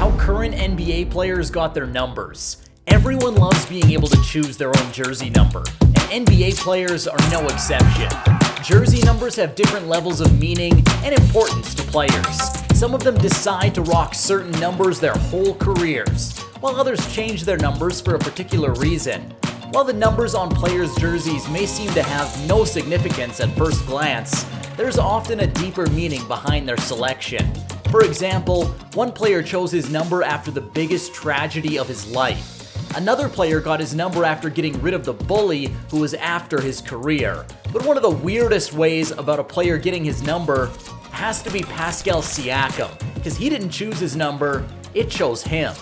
How current NBA players got their numbers. Everyone loves being able to choose their own jersey number, and NBA players are no exception. Jersey numbers have different levels of meaning and importance to players. Some of them decide to rock certain numbers their whole careers, while others change their numbers for a particular reason. While the numbers on players' jerseys may seem to have no significance at first glance, there's often a deeper meaning behind their selection. For example, one player chose his number after the biggest tragedy of his life. Another player got his number after getting rid of the bully who was after his career. But one of the weirdest ways about a player getting his number has to be Pascal Siakam, because he didn't choose his number, it chose him.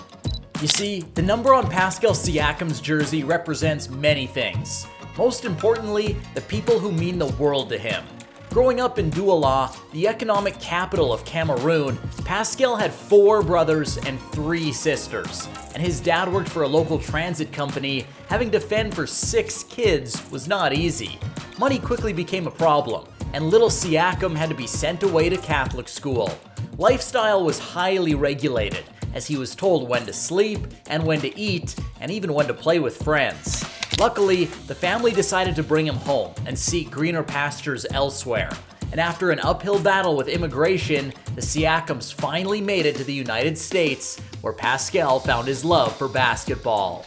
You see, the number on Pascal Siakam's jersey represents many things. Most importantly, the people who mean the world to him. Growing up in Douala, the economic capital of Cameroon, Pascal had 4 brothers and 3 sisters, and his dad worked for a local transit company. Having to fend for 6 kids was not easy. Money quickly became a problem, and little Siakam had to be sent away to Catholic school. Lifestyle was highly regulated, as he was told when to sleep and when to eat, and even when to play with friends. Luckily, the family decided to bring him home and seek greener pastures elsewhere. And after an uphill battle with immigration, the Siakams finally made it to the United States, where Pascal found his love for basketball.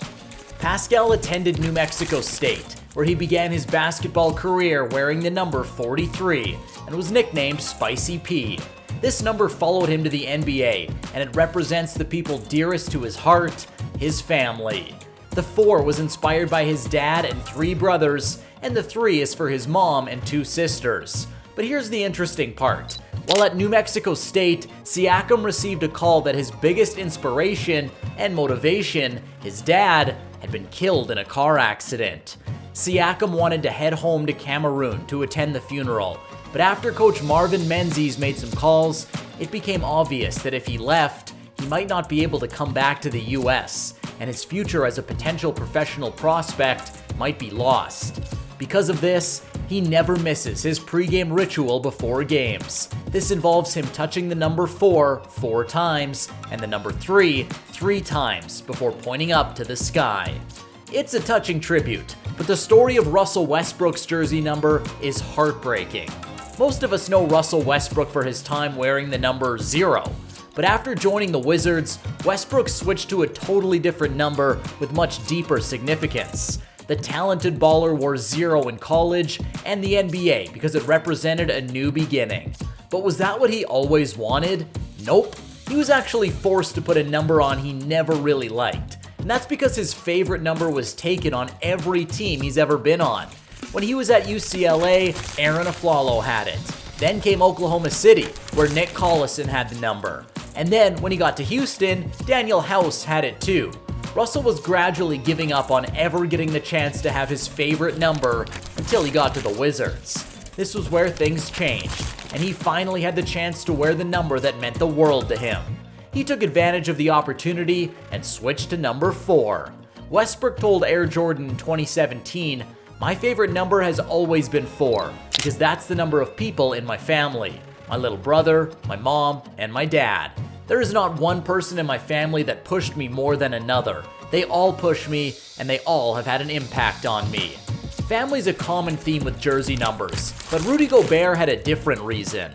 Pascal attended New Mexico State, where he began his basketball career wearing the number 43 and was nicknamed Spicy P. This number followed him to the NBA, and it represents the people dearest to his heart, his family. The 4 was inspired by his dad and 3 brothers, and the 3 is for his mom and 2 sisters. But here's the interesting part. While at New Mexico State, Siakam received a call that his biggest inspiration and motivation, his dad, had been killed in a car accident. Siakam wanted to head home to Cameroon to attend the funeral, but after Coach Marvin Menzies made some calls, it became obvious that if he left, he might not be able to come back to the US, and his future as a potential professional prospect might be lost. Because of this, he never misses his pregame ritual before games. This involves him touching the number 4 times and the number 3 times before pointing up to the sky. It's a touching tribute, but the story of Russell Westbrook's jersey number is heartbreaking. Most of us know Russell Westbrook for his time wearing the number 0. But after joining the Wizards, Westbrook switched to a totally different number with much deeper significance. The talented baller wore 0 in college and the NBA because it represented a new beginning. But was that what he always wanted? Nope. He was actually forced to put a number on he never really liked. And that's because his favorite number was taken on every team he's ever been on. When he was at UCLA, Aaron Aflalo had it. Then came Oklahoma City, where Nick Collison had the number. And then, when he got to Houston, Daniel House had it too. Russell was gradually giving up on ever getting the chance to have his favorite number until he got to the Wizards. This was where things changed, and he finally had the chance to wear the number that meant the world to him. He took advantage of the opportunity and switched to number 4. Westbrook told Air Jordan in 2017, "My favorite number has always been 4, because that's the number of people in my family. My little brother, my mom, and my dad. There is not one person in my family that pushed me more than another. They all push me, and they all have had an impact on me." Family's a common theme with jersey numbers, but Rudy Gobert had a different reason.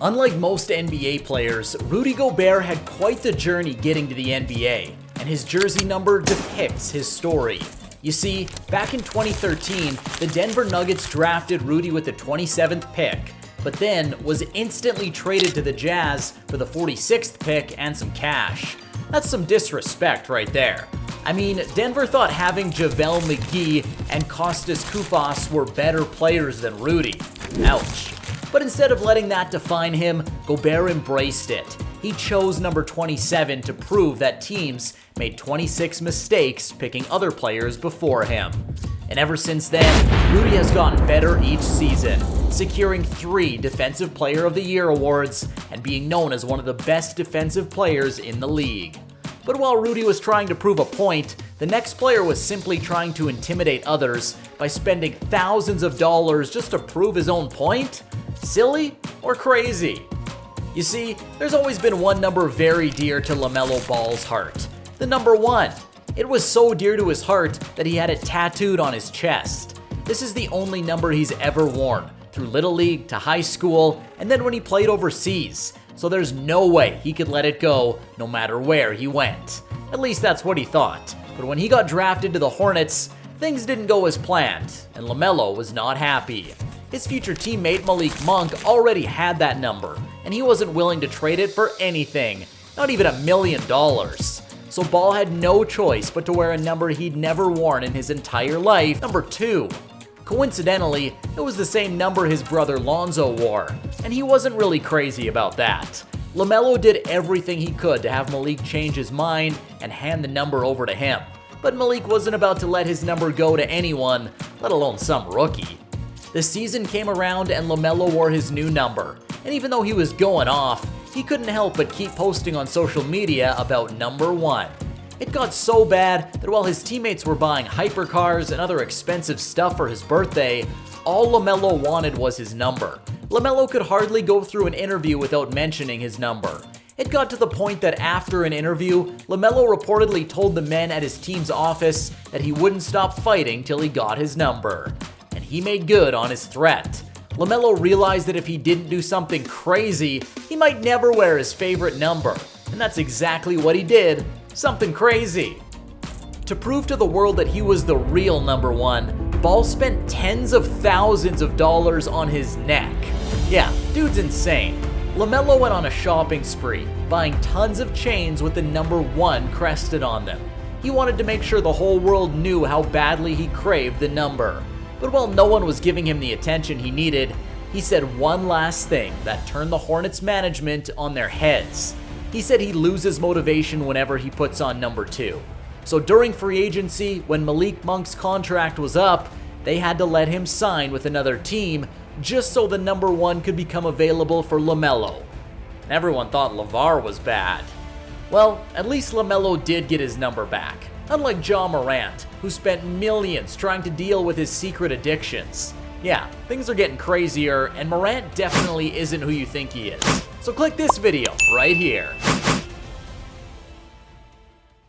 Unlike most NBA players, Rudy Gobert had quite the journey getting to the NBA, and his jersey number depicts his story. You see, back in 2013, the Denver Nuggets drafted Rudy with the 27th pick, but then was instantly traded to the Jazz for the 46th pick and some cash. That's some disrespect right there. I mean, Denver thought having JaVale McGee and Kostas Koufos were better players than Rudy. Ouch. But instead of letting that define him, Gobert embraced it. He chose number 27 to prove that teams made 26 mistakes picking other players before him. And ever since then, Rudy has gotten better each season, securing 3 Defensive Player of the Year awards and being known as one of the best defensive players in the league. But while Rudy was trying to prove a point, the next player was simply trying to intimidate others by spending thousands of dollars just to prove his own point? Silly or crazy? You see, there's always been one number very dear to LaMelo Ball's heart. The number 1. It was so dear to his heart that he had it tattooed on his chest. This is the only number he's ever worn, through Little League to high school, and then when he played overseas. So there's no way he could let it go, no matter where he went. At least that's what he thought. But when he got drafted to the Hornets, things didn't go as planned, and LaMelo was not happy. His future teammate Malik Monk already had that number, and he wasn't willing to trade it for anything, not even $1 million. So Ball had no choice but to wear a number he'd never worn in his entire life, number 2. Coincidentally, it was the same number his brother Lonzo wore, and he wasn't really crazy about that. LaMelo did everything he could to have Malik change his mind and hand the number over to him, but Malik wasn't about to let his number go to anyone, let alone some rookie. The season came around and LaMelo wore his new number, and even though he was going off, he couldn't help but keep posting on social media about number 1. It got so bad that while his teammates were buying hypercars and other expensive stuff for his birthday, all LaMelo wanted was his number. LaMelo could hardly go through an interview without mentioning his number. It got to the point that after an interview, LaMelo reportedly told the men at his team's office that he wouldn't stop fighting till he got his number. And he made good on his threat. LaMelo realized that if he didn't do something crazy, he might never wear his favorite number. And that's exactly what he did. Something crazy. To prove to the world that he was the real number 1, Ball spent tens of thousands of dollars on his neck. Yeah, dude's insane. LaMelo went on a shopping spree, buying tons of chains with the number 1 crested on them. He wanted to make sure the whole world knew how badly he craved the number. But while no one was giving him the attention he needed, he said one last thing that turned the Hornets management on their heads. He said he loses motivation whenever he puts on number 2. So during free agency, when Malik Monk's contract was up, they had to let him sign with another team just so the number 1 could become available for LaMelo. Everyone thought LeVar was bad. Well, at least LaMelo did get his number back, unlike Ja Morant, who spent millions trying to deal with his secret addictions. Yeah, things are getting crazier, and Morant definitely isn't who you think he is. So click this video right here.